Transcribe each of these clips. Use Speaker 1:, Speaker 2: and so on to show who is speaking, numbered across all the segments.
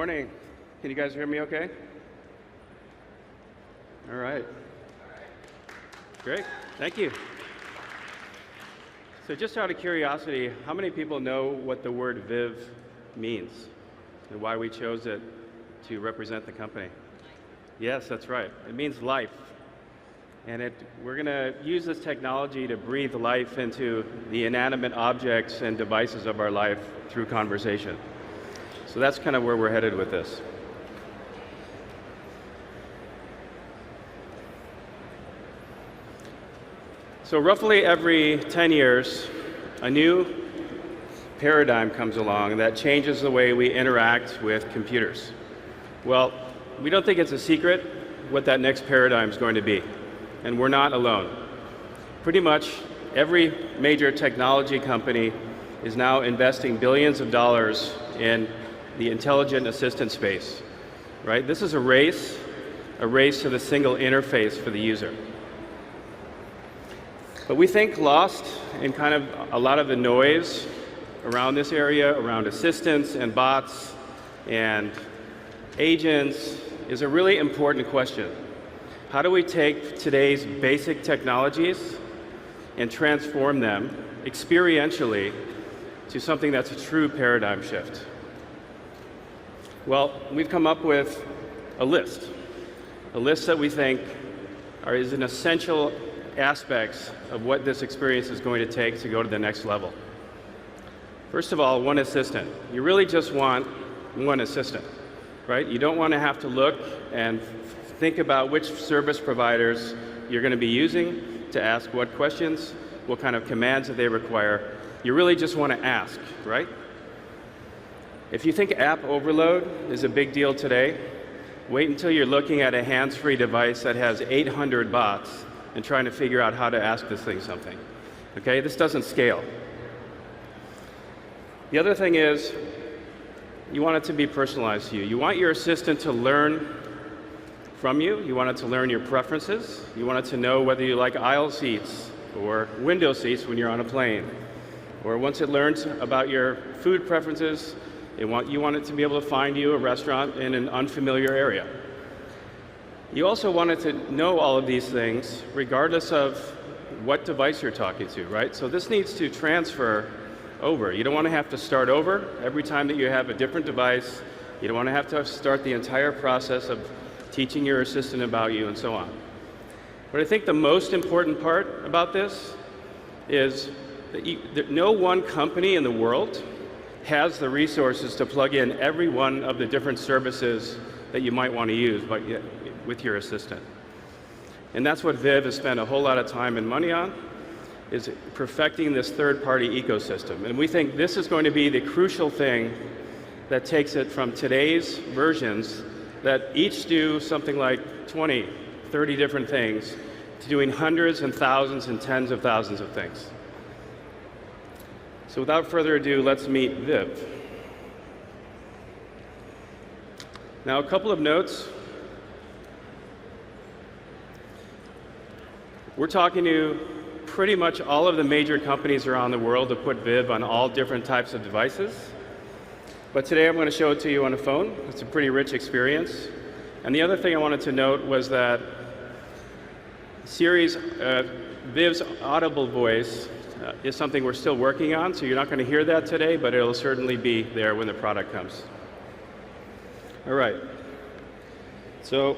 Speaker 1: morning. Can you guys hear me okay? All right. Great, thank you. So just out of curiosity, how many people know what the word Viv means and why we chose it to represent the company? Yes, that's right. It means life. And we're going to use this technology to breathe life into the inanimate objects and devices of our life through conversation. So that's kind of where we're headed with this. So roughly every 10 years, a new paradigm comes along that changes the way we interact with computers. Well, we don't think it's a secret what that next paradigm is going to be, and we're not alone. Pretty much every major technology company is now investing billions of dollars in the intelligent assistant space, right? This is a race to the single interface for the user. But we think lost in kind of a lot of the noise around this area, around assistants and bots and agents, is a really important question. How do we take today's basic technologies and transform them experientially to something that's a true paradigm shift? Well, we've come up with a list that we think is an essential aspects of what this experience is going to take to go to the next level. First of all, one assistant. You really just want one assistant, right? You don't want to have to look and think about which service providers you're going to be using to ask what questions, what kind of commands that they require. You really just want to ask, right? If you think app overload is a big deal today, wait until you're looking at a hands-free device that has 800 bots and trying to figure out how to ask this thing something. Okay, this doesn't scale. The other thing is, you want it to be personalized to you. You want your assistant to learn from you. You want it to learn your preferences. You want it to know whether you like aisle seats or window seats when you're on a plane. Or once it learns about your food preferences, you want it to be able to find you a restaurant in an unfamiliar area. You also want it to know all of these things regardless of what device you're talking to, right? So this needs to transfer over. You don't want to have to start over every time that you have a different device. You don't want to have to start the entire process of teaching your assistant about you and so on. But I think the most important part about this is that no one company in the world has the resources to plug in every one of the different services that you might want to use with your assistant. And that's what Viv has spent a whole lot of time and money on, is perfecting this third-party ecosystem. And we think this is going to be the crucial thing that takes it from today's versions that each do something like 20, 30 different things to doing hundreds and thousands and tens of thousands of things. So without further ado, let's meet Viv. Now, a couple of notes. We're talking to pretty much all of the major companies around the world to put Viv on all different types of devices. But today I'm going to show it to you on a phone. It's a pretty rich experience. And the other thing I wanted to note was that Siri's, Viv's audible voice is something we're still working on, so you're not going to hear that today, but it'll certainly be there when the product comes. All right. So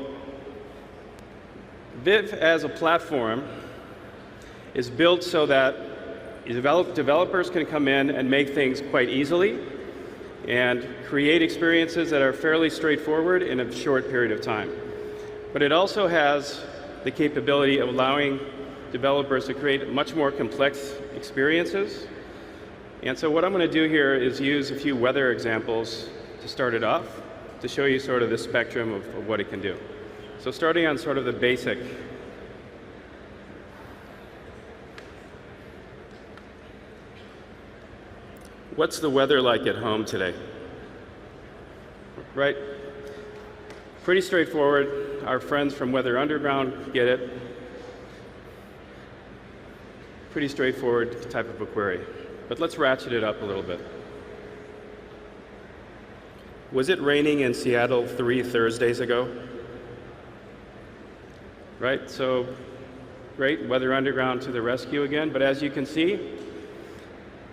Speaker 1: Viv as a platform is built so that developers can come in and make things quite easily and create experiences that are fairly straightforward in a short period of time. But it also has the capability of allowing developers to create much more complex experiences. And so what I'm going to do here is use a few weather examples to start it off, to show you sort of the spectrum of what it can do. So starting on sort of the basic. What's the weather like at home today? Right? Pretty straightforward. Our friends from Weather Underground get it. Pretty straightforward type of a query. But let's ratchet it up a little bit. Was it raining in Seattle 3 Thursdays ago? Right, so great, Weather Underground to the rescue again. But as you can see,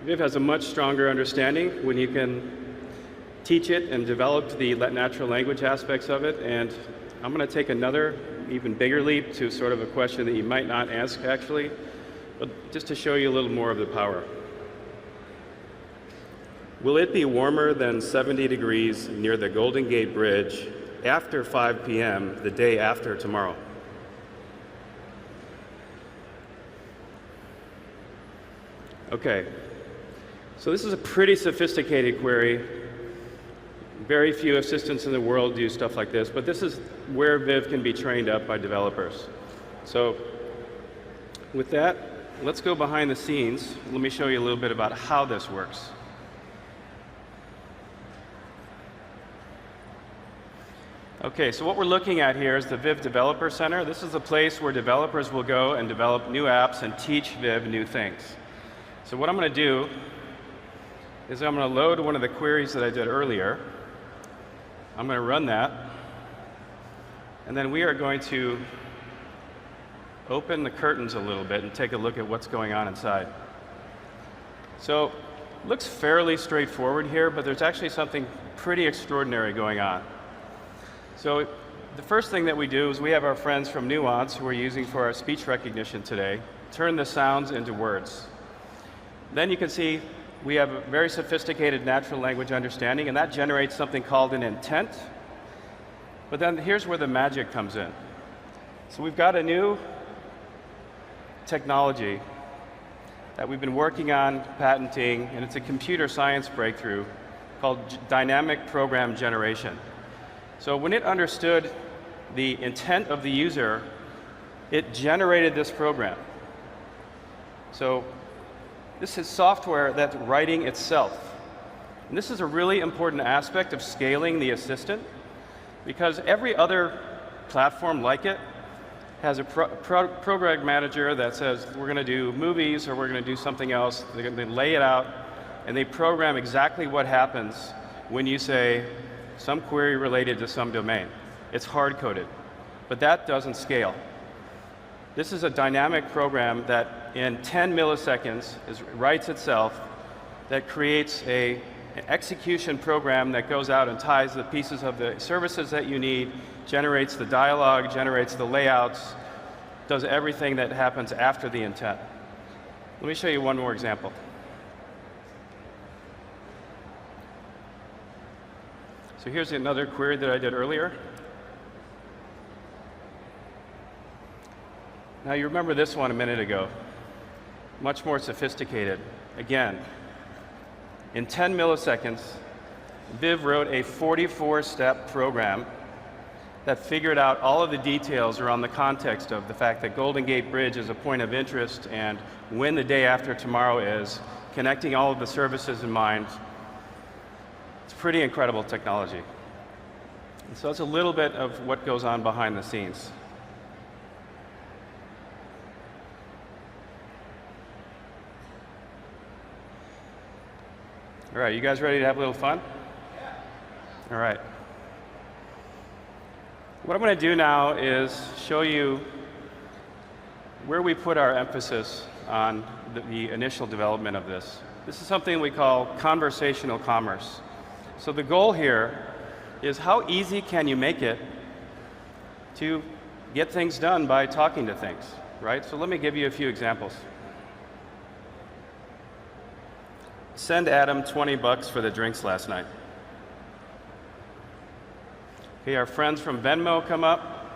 Speaker 1: Viv has a much stronger understanding when you can teach it and develop the natural language aspects of it. And I'm going to take another even bigger leap to sort of a question that you might not ask actually, but just to show you a little more of the power. Will it be warmer than 70 degrees near the Golden Gate Bridge after 5 p.m. the day after tomorrow? Okay, so this is a pretty sophisticated query. Very few assistants in the world do stuff like this, but this is where Viv can be trained up by developers. So with that, let's go behind the scenes. Let me show you a little bit about how this works. Okay, so what we're looking at here is the Viv Developer Center. This is a place where developers will go and develop new apps and teach Viv new things. So what I'm going to do is I'm going to load one of the queries that I did earlier. I'm going to run that. And then we are going to open the curtains a little bit and take a look at what's going on inside. So it looks fairly straightforward here, but there's actually something pretty extraordinary going on. So the first thing that we do is we have our friends from Nuance, who we're using for our speech recognition today, turn the sounds into words. Then you can see we have a very sophisticated natural language understanding, and that generates something called an intent. But then here's where the magic comes in. So we've got a new technology that we've been working on patenting, and it's a computer science breakthrough called dynamic program generation. So when it understood the intent of the user, it generated this program. So this is software that's writing itself. And this is a really important aspect of scaling the assistant, because every other platform like it has a program manager that says we're going to do movies or we're going to do something else. They lay it out and they program exactly what happens when you say some query related to some domain. It's hard-coded, but that doesn't scale. This is a dynamic program that in 10 milliseconds writes itself, that creates an execution program that goes out and ties the pieces of the services that you need, generates the dialogue, generates the layouts, does everything that happens after the intent. Let me show you one more example. So here's another query that I did earlier. Now you remember this one a minute ago. Much more sophisticated. Again, in 10 milliseconds, Viv wrote a 44-step program that figured out all of the details around the context of the fact that Golden Gate Bridge is a point of interest and when the day after tomorrow is, connecting all of the services in mind. It's pretty incredible technology. And so it's a little bit of what goes on behind the scenes. All right, you guys ready to have a little fun? Yeah. All right. What I'm going to do now is show you where we put our emphasis on the initial development of this. This is something we call conversational commerce. So the goal here is how easy can you make it to get things done by talking to things, right? So let me give you a few examples. Send Adam $20 for the drinks last night. Okay, our friends from Venmo come up.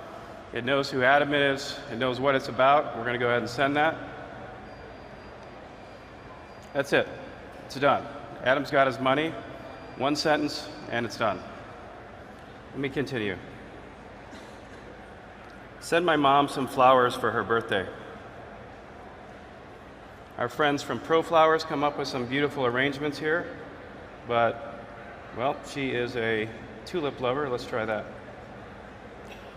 Speaker 1: It knows who Adam is. It knows what it's about. We're going to go ahead and send that. That's it. It's done. Adam's got his money. One sentence, and it's done. Let me continue. Send my mom some flowers for her birthday. Our friends from ProFlowers come up with some beautiful arrangements here, but, well, she is a tulip lover. Let's try that.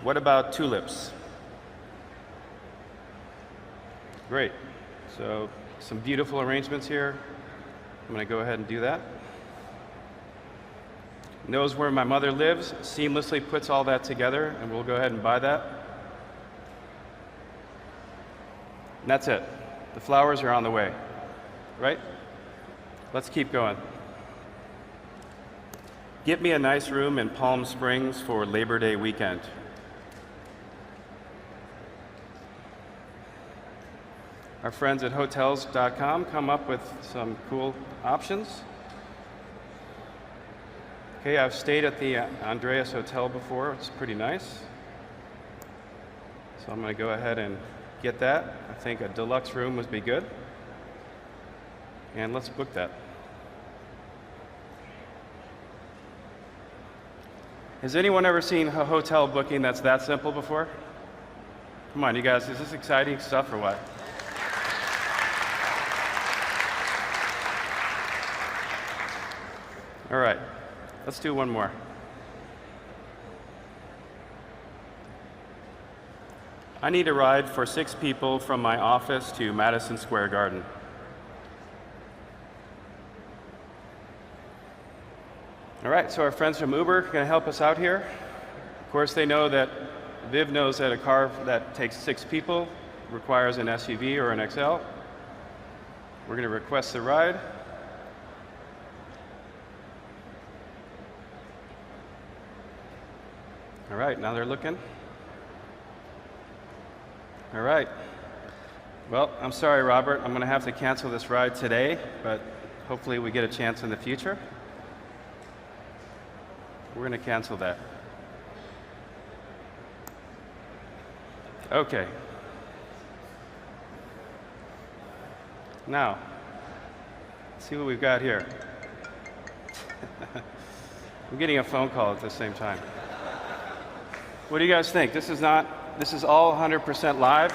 Speaker 1: What about tulips? Great. So some beautiful arrangements here. I'm going to go ahead and do that. knows where my mother lives, seamlessly puts all that together, and we'll go ahead and buy that. And that's it. The flowers are on the way, right? Let's keep going. Get me a nice room in Palm Springs for Labor Day weekend. Our friends at Hotels.com come up with some cool options. Okay, I've stayed at the Andreas Hotel before. It's pretty nice. So I'm going to go ahead and get that. I think a deluxe room would be good. And let's book that. Has anyone ever seen a hotel booking that's that simple before? Come on, you guys, is this exciting stuff or what? All right, let's do one more. I need a ride for 6 people from my office to Madison Square Garden. All right, so our friends from Uber are going to help us out here. Of course, they know that Viv knows that a car that takes 6 people requires an SUV or an XL. We're going to request the ride. All right, now they're looking. All right. Well, I'm sorry, Robert. I'm going to have to cancel this ride today, but hopefully we get a chance in the future. We're going to cancel that. Okay. Now, let's see what we've got here. I'm getting a phone call at the same time. What do you guys think? This is all 100% live.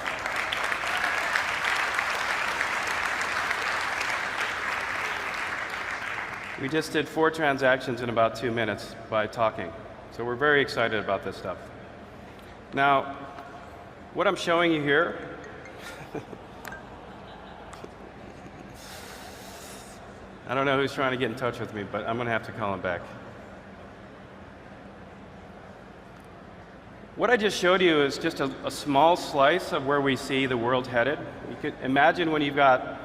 Speaker 1: We just did 4 transactions in about 2 minutes by talking. So we're very excited about this stuff. Now, what I'm showing you here, I don't know who's trying to get in touch with me, but I'm going to have to call him back. What I just showed you is just a small slice of where we see the world headed. You could imagine when you've got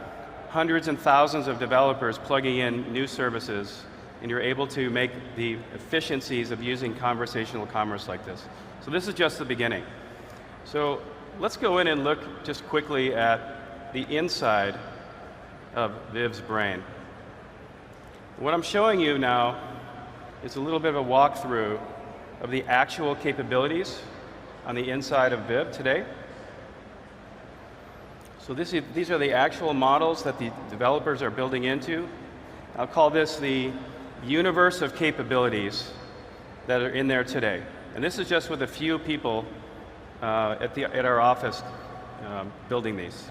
Speaker 1: hundreds and thousands of developers plugging in new services, and you're able to make the efficiencies of using conversational commerce like this. So this is just the beginning. So let's go in and look just quickly at the inside of Viv's brain. What I'm showing you now is a little bit of a walkthrough of the actual capabilities on the inside of Viv today. So these are the actual models that the developers are building into. I'll call this the universe of capabilities that are in there today. And this is just with a few people at our office building these.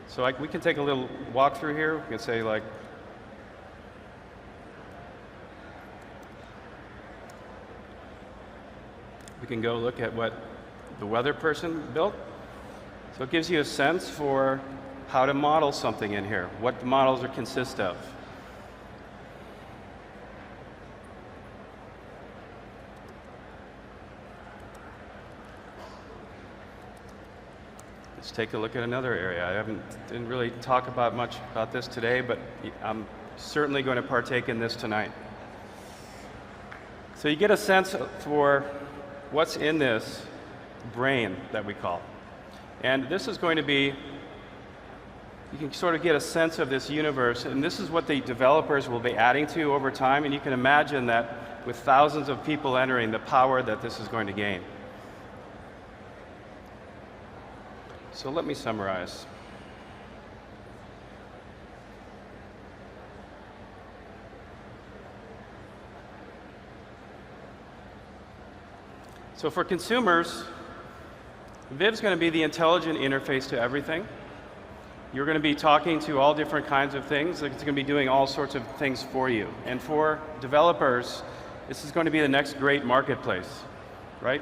Speaker 1: So we can take a little walk through here. We can say like, we can go look at what the weather person built. So it gives you a sense for how to model something in here, what the models consist of. Let's take a look at another area. I didn't really talk about much about this today, but I'm certainly going to partake in this tonight. So you get a sense for what's in this brain that we call. And this is going to be, you can sort of get a sense of this universe, and this is what the developers will be adding to over time, and you can imagine that with thousands of people entering, the power that this is going to gain. So let me summarize. So for consumers, Viv's going to be the intelligent interface to everything. You're going to be talking to all different kinds of things. It's going to be doing all sorts of things for you. And for developers, this is going to be the next great marketplace, right?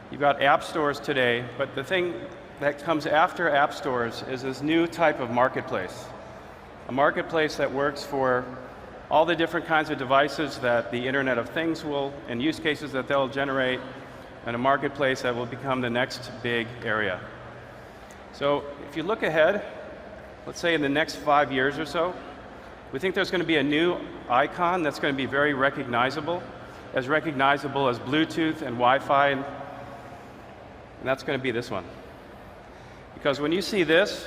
Speaker 1: You've got app stores today, but the thing that comes after app stores is this new type of marketplace. A marketplace that works for all the different kinds of devices that the Internet of Things will, and use cases that they'll generate, and a marketplace that will become the next big area. So if you look ahead, let's say in the next 5 years or so, we think there's going to be a new icon that's going to be very recognizable as Bluetooth and Wi-Fi, and that's going to be this one. Because when you see this,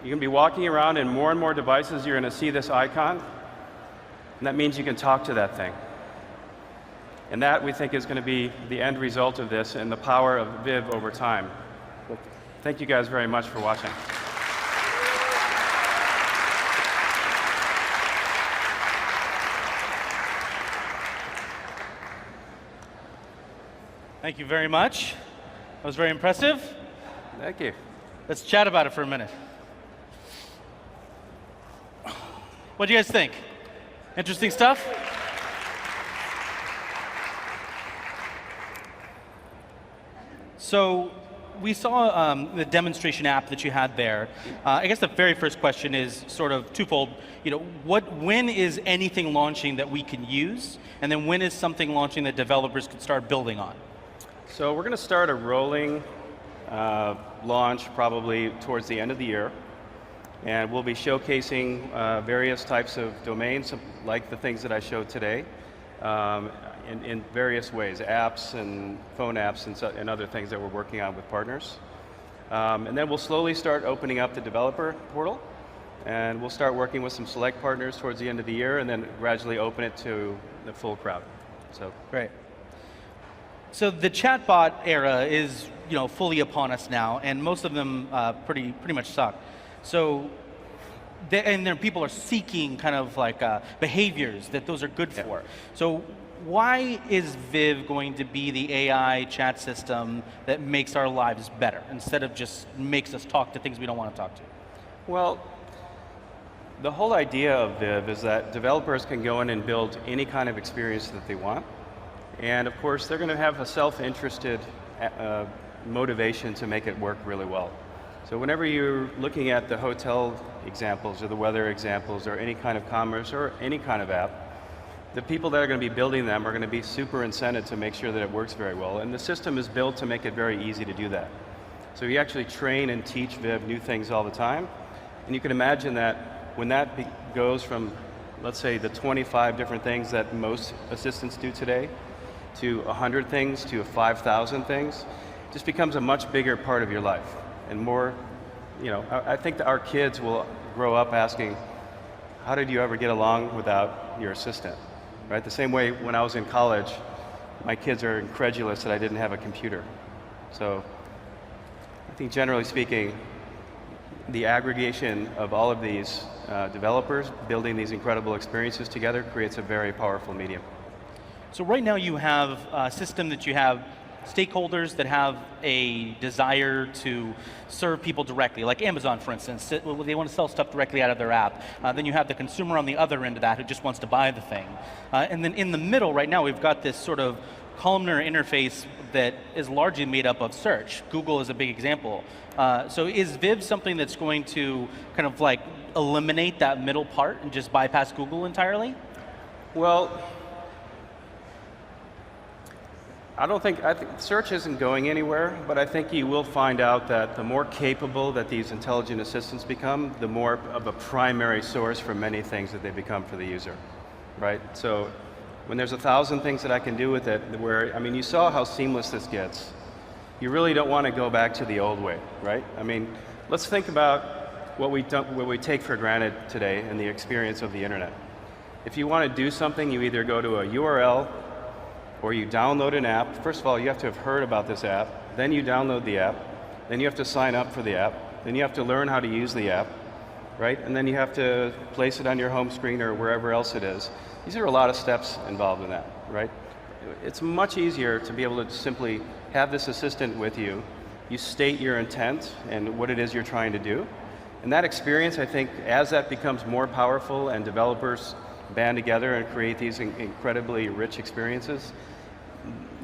Speaker 1: you're going to be walking around in more and more devices, you're going to see this icon, and that means you can talk to that thing. And that, we think, is going to be the end result of this and the power of Viv over time. Thank you guys very much for watching.
Speaker 2: Thank you very much. That was very impressive.
Speaker 1: Thank you.
Speaker 2: Let's chat about it for a minute. What do you guys think? Interesting stuff? So we saw the demonstration app that you had there. I guess the very first question is sort of twofold. You know, when is anything launching that we can use? And then when is something launching that developers can start building on?
Speaker 1: So we're going to start a rolling launch probably towards the end of the year. And we'll be showcasing various types of domains, like the things that I showed today, in various ways, apps and phone apps and other things that we're working on with partners. And then we'll slowly start opening up the developer portal, and we'll start working with some select partners towards the end of the year, and then gradually open it to the full crowd. So great.
Speaker 2: So the chatbot era is, you know, fully upon us now, and most of them pretty much suck. So, and then people are seeking kind of like behaviors that those are good for. So why is Viv going to be the AI chat system that makes our lives better, instead of just makes us talk to things we don't want to talk to?
Speaker 1: Well, the whole idea of Viv is that developers can go in and build any kind of experience that they want. And of course, they're going to have a self-interested motivation to make it work really well. So whenever you're looking at the hotel examples or the weather examples or any kind of commerce or any kind of app, the people that are going to be building them are going to be super incented to make sure that it works very well. And the system is built to make it very easy to do that. So you actually train and teach Viv new things all the time. And you can imagine that when that goes from, let's say, the 25 different things that most assistants do today, to 100 things, to 5,000 things, it just becomes a much bigger part of your life. And more, you know, I think that our kids will grow up asking, how did you ever get along without your assistant? Right? The same way when I was in college, my kids are incredulous that I didn't have a computer. So I think generally speaking, the aggregation of all of these developers building these incredible experiences together creates a very powerful medium.
Speaker 2: So right now you have a system that you have stakeholders that have a desire to serve people directly, like Amazon, for instance. They want to sell stuff directly out of their app. Then you have the consumer on the other end of that who just wants to buy the thing. And then in the middle, right now, we've got this sort of columnar interface that is largely made up of search. Google is a big example. So is Viv something that's going to kind of like eliminate that middle part and just bypass Google entirely?
Speaker 1: Well, I think search isn't going anywhere, but I think you will find out that the more capable that these intelligent assistants become, the more of a primary source for many things that they become for the user, right? So when there's 1,000 things that I can do with it, where, I mean, you saw how seamless this gets. You really don't want to go back to the old way, right? I mean, let's think about what we take for granted today in the experience of the internet. If you want to do something, you either go to a URL, or you download an app. First of all, you have to have heard about this app, then you download the app, then you have to sign up for the app, then you have to learn how to use the app, right? And then you have to place it on your home screen or wherever else it is. These are a lot of steps involved in that, right? It's much easier to be able to simply have this assistant with you. You state your intent and what it is you're trying to do. And that experience, I think, as that becomes more powerful and developers band together and create these incredibly rich experiences,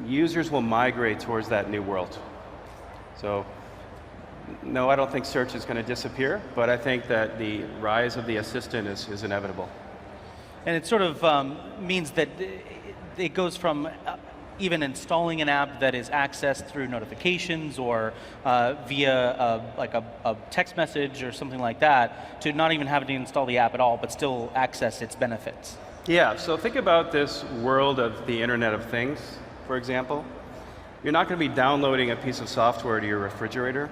Speaker 1: users will migrate towards that new world. So, no, I don't think search is going to disappear, but I think that the rise of the assistant is inevitable.
Speaker 2: And it sort of means that it goes from even installing an app that is accessed through notifications or via like a text message or something like that, to not even having to install the app at all, but still access its benefits.
Speaker 1: Yeah, so think about this world of the Internet of Things, for example. You're not going to be downloading a piece of software to your refrigerator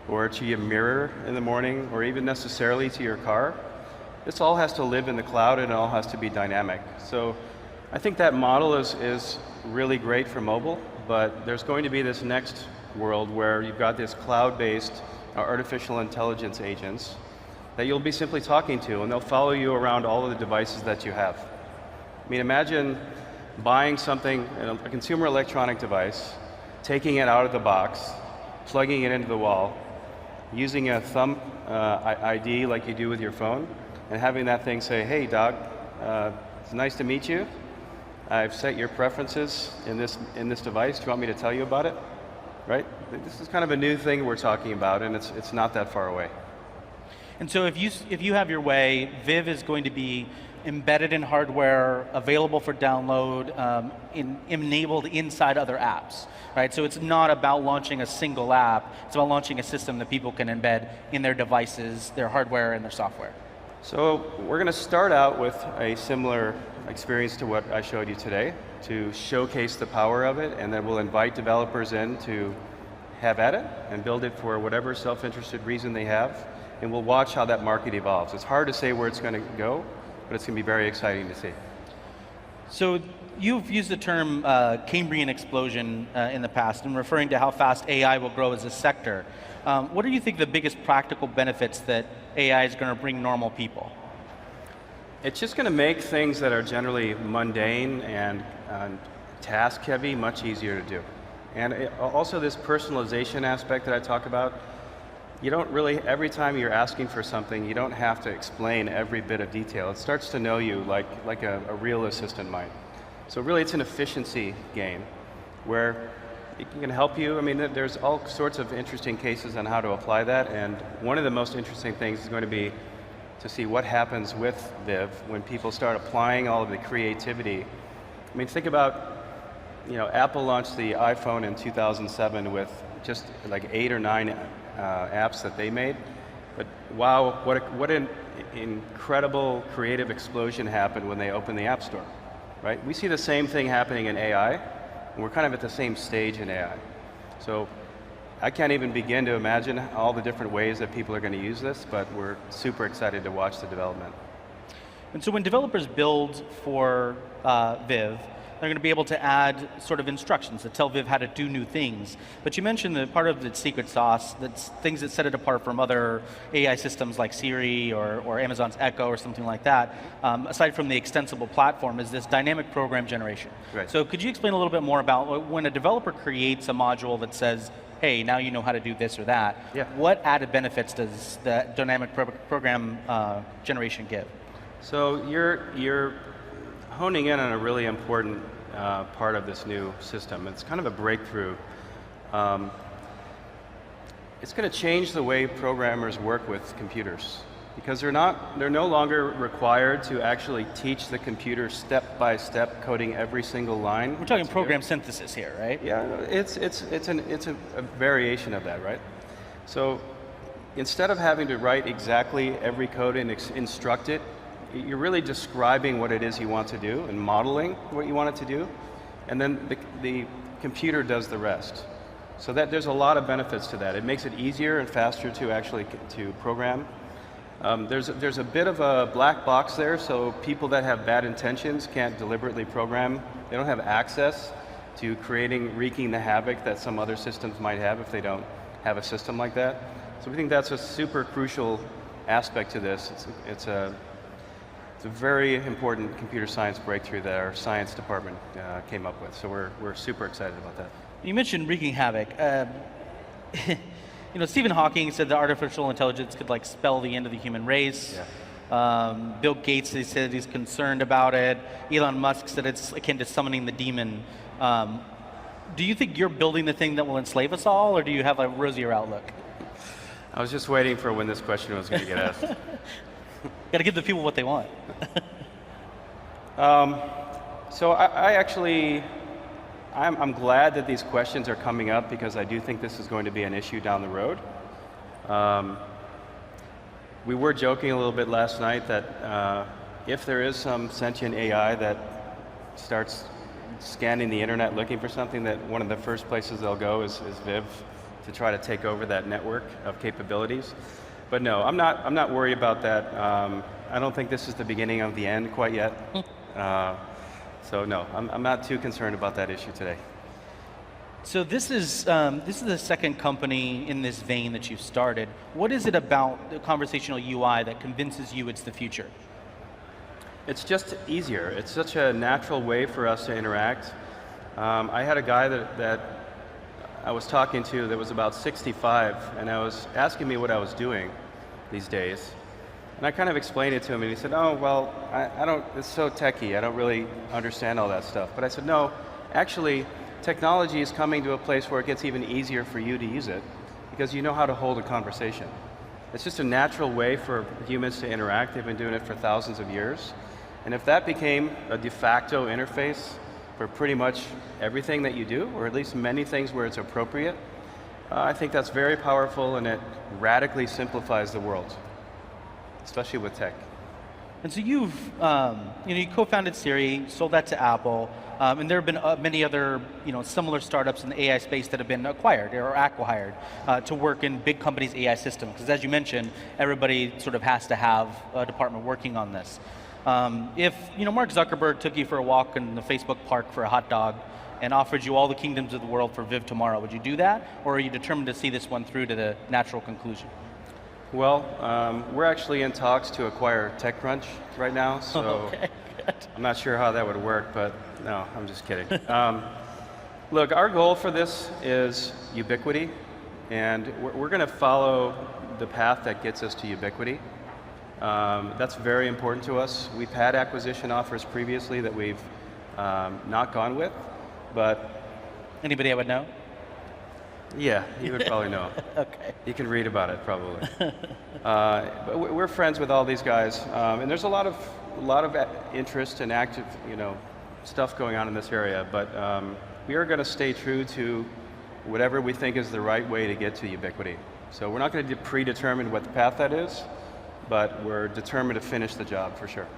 Speaker 1: or to your mirror in the morning or even necessarily to your car. This all has to live in the cloud and it all has to be dynamic. So I think that model is really great for mobile, but there's going to be this next world where you've got this cloud-based artificial intelligence agents that you'll be simply talking to, and they'll follow you around all of the devices that you have. I mean, imagine buying something, a consumer electronic device, taking it out of the box, plugging it into the wall, using a thumb ID like you do with your phone, and having that thing say, hey, Dag, it's nice to meet you. I've set your preferences in this device. Do you want me to tell you about it? Right? This is kind of a new thing we're talking about, and it's not that far away.
Speaker 2: And so if you have your way, Viv is going to be embedded in hardware, available for download, enabled inside other apps, right? So it's not about launching a single app, it's about launching a system that people can embed in their devices, their hardware, and their software.
Speaker 1: So we're going to start out with a similar experience to what I showed you today, to showcase the power of it, and then we'll invite developers in to have at it and build it for whatever self-interested reason they have, and we'll watch how that market evolves. It's hard to say where it's going to go, but it's going to be very exciting to see.
Speaker 2: So you've used the term Cambrian explosion in the past in referring to how fast AI will grow as a sector. What do you think the biggest practical benefits that AI is going to bring normal people?
Speaker 1: It's just going to make things that are generally mundane and task heavy much easier to do. And also this personalization aspect that I talk about, you don't really, every time you're asking for something, you don't have to explain every bit of detail. It starts to know you like a real assistant might. So really it's an efficiency game where it can help you. I mean, there's all sorts of interesting cases on how to apply that, and one of the most interesting things is going to be to see what happens with Viv when people start applying all of the creativity. I mean, think about, Apple launched the iPhone in 2007 with just like 8 or 9 apps that they made. But wow, what an incredible creative explosion happened when they opened the App Store, right? We see the same thing happening in AI, and we're kind of at the same stage in AI. So I can't even begin to imagine all the different ways that people are going to use this, but we're super excited to watch the development.
Speaker 2: And so when developers build for Viv, they're going to be able to add sort of instructions that tell Viv how to do new things. But you mentioned that part of the secret sauce, that's things that set it apart from other AI systems like Siri or Amazon's Echo or something like that, aside from the extensible platform, is this dynamic program generation.
Speaker 1: Right.
Speaker 2: So could you explain a little bit more about when a developer creates a module that says, hey, now you know how to do this or that,
Speaker 1: yeah.
Speaker 2: What added benefits does the dynamic program generation give?
Speaker 1: So you're honing in on a really important part of this new system. It's kind of a breakthrough. It's going to change the way programmers work with computers, because they're no longer required to actually teach the computer step by step coding every single line.
Speaker 2: We're talking program synthesis here, right?
Speaker 1: Yeah, it's a variation of that, right? So instead of having to write exactly every code and instruct it, you're really describing what it is you want to do and modeling what you want it to do, and then the computer does the rest. So that there's a lot of benefits to that. It makes it easier and faster to actually program. There's a bit of a black box there, so people that have bad intentions can't deliberately program. They don't have access to wreaking the havoc that some other systems might have if they don't have a system like that. So we think that's a super crucial aspect to this. It's a very important computer science breakthrough that our science department came up with. So we're super excited about that.
Speaker 2: You mentioned wreaking havoc. Stephen Hawking said that artificial intelligence could spell the end of the human race. Yeah. Bill Gates, he said he's concerned about it. Elon Musk said it's akin to summoning the demon. Do you think you're building the thing that will enslave us all, or do you have a rosier outlook?
Speaker 1: I was just waiting for when this question was going to get asked.
Speaker 2: Got to give the people what they want.
Speaker 1: So I'm glad that these questions are coming up because I do think this is going to be an issue down the road. We were joking a little bit last night that if there is some sentient AI that starts scanning the internet looking for something, that one of the first places they'll go is Viv to try to take over that network of capabilities. But no, I'm not worried about that. I don't think this is the beginning of the end quite yet. So no, I'm not too concerned about that issue today.
Speaker 2: So this is the second company in this vein that you've started. What is it about the conversational UI that convinces you it's the future?
Speaker 1: It's just easier. It's such a natural way for us to interact. I had a guy that I was talking to that was about 65, and I was asking me what I was doing these days. And I kind of explained it to him, and he said, oh, well, I don't, it's so techy, I don't really understand all that stuff. But I said, no, actually, technology is coming to a place where it gets even easier for you to use it, because you know how to hold a conversation. It's just a natural way for humans to interact. They've been doing it for thousands of years. And if that became a de facto interface for pretty much everything that you do, or at least many things where it's appropriate, I think that's very powerful, and it radically simplifies the world, especially with tech.
Speaker 2: And so you co-founded Siri, sold that to Apple, and there have been many other similar startups in the AI space that have been acquired or acqui-hired to work in big companies' AI systems. Because as you mentioned, everybody sort of has to have a department working on this. If Mark Zuckerberg took you for a walk in the Facebook park for a hot dog and offered you all the kingdoms of the world for Viv tomorrow, would you do that? Or are you determined to see this one through to the natural conclusion?
Speaker 1: Well, we're actually in talks to acquire TechCrunch right now, so
Speaker 2: okay, good.
Speaker 1: I'm not sure how that would work, but no, I'm just kidding. Look, our goal for this is ubiquity, and we're going to follow the path that gets us to ubiquity. That's very important to us. We've had acquisition offers previously that we've not gone with, but...
Speaker 2: Anybody I would know?
Speaker 1: Yeah, you would probably know.
Speaker 2: Okay.
Speaker 1: You can read about it, probably. But we're friends with all these guys, and there's a lot of interest and active, stuff going on in this area. But we are going to stay true to whatever we think is the right way to get to ubiquity. So we're not going to predetermine what the path that is, but we're determined to finish the job for sure.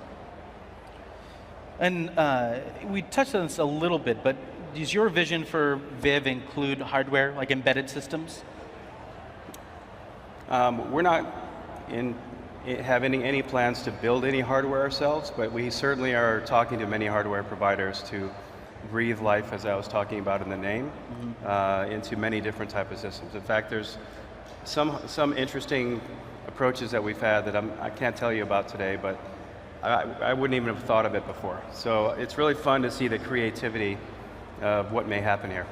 Speaker 2: And we touched on this a little bit, but does your vision for Viv include hardware, like embedded systems?
Speaker 1: We're not having any plans to build any hardware ourselves, but we certainly are talking to many hardware providers to breathe life, as I was talking about in the name, into many different types of systems. In fact, there's some interesting approaches that we've had that I can't tell you about today, but I wouldn't even have thought of it before. So it's really fun to see the creativity of what may happen here.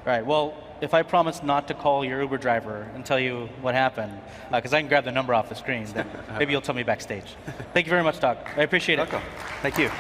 Speaker 2: Right, well, if I promise not to call your Uber driver and tell you what happened, because I can grab the number off the screen, then maybe you'll tell me backstage. Thank you very much, Dag. I appreciate it.
Speaker 1: Welcome. Thank you.